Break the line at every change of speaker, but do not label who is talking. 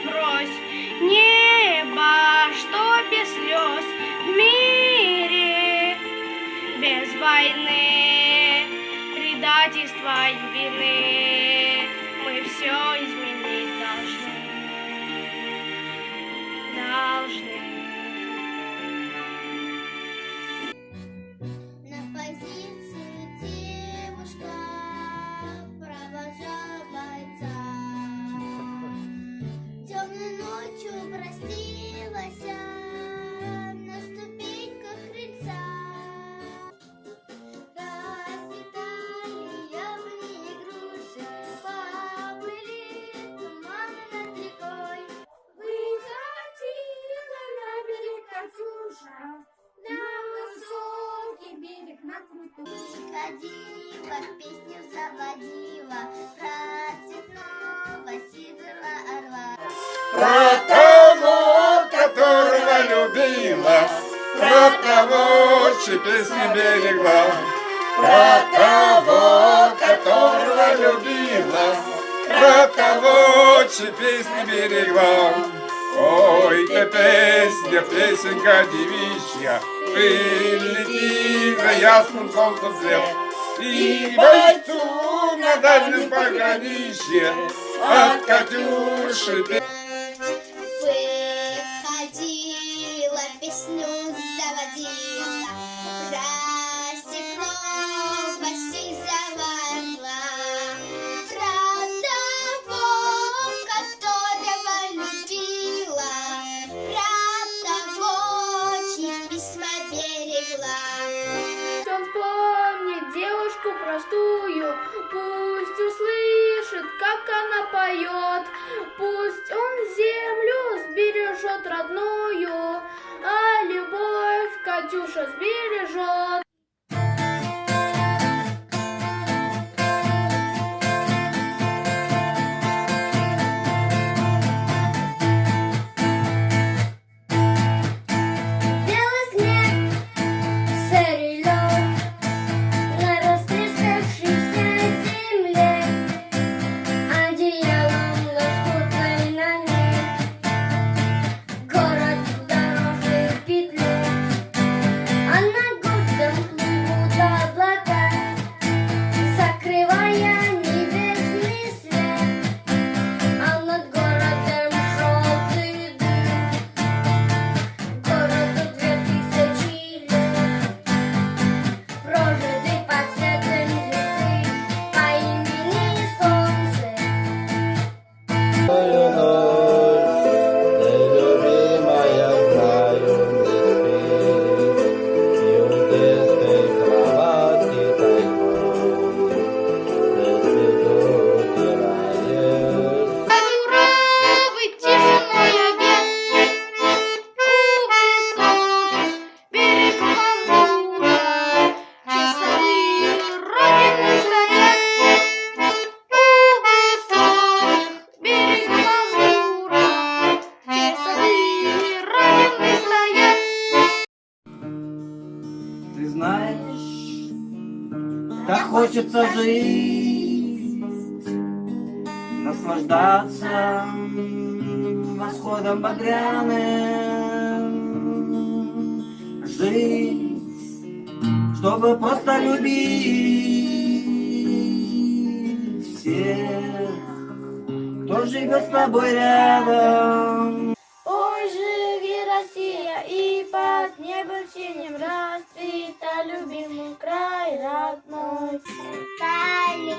врозь, небо, что без слез в мире, без войны, предательства и вины, мы все изменить должны.
На позиции девушка провожала бойца. Темной ночью простилась на ступеньках крыльца. Расцветали яблони и груши, поплыли туманы над рекой. Выходила на берег Катюша, на высокий берег, на крутой. Ходила, песню заводила про цветного сидора орла.
Про того, которого любила, про того, чьи песни берегла, про того, которого любила, про того, чьи песни берегла. Ой, ты песня, песенка девичья, прилети за ясным солнцем свет, и бойцу на дальнем пограничье от Катюши
Выходила, песню заводила про степного сизого орла, про того, которого любила, про того, чьи письма берегла.
Он вспомнит девушку простую, пусть услышит, как она поет, пусть он землю сбережет родную, а любовь Катюша сбережет.
Белый снег, серый лед на растрескавшейся земле, одеялом лоскутной на ней город в дорожной петле, а на гордом плывут облака, закрывая небесный свет, а над городом желтый дым. Городу 2000 лет, прожитый под светом звезды по имени Солнце.
Нелюбимая, знаю, не спит, и у детской кроватки тайком слезу утираешь.
Суровый тишиной обед у высоких берегов Амура, часовые Родины стоят у высоких берегов Амура, часовые Родины стоят.
Ты знаешь, как хочется жить, наслаждаться восходом багряным, жить, чтобы просто любить всех, кто живет с тобой рядом.
Ой, живи, Россия, и под небом синим расцвета любимый край родной.
Полет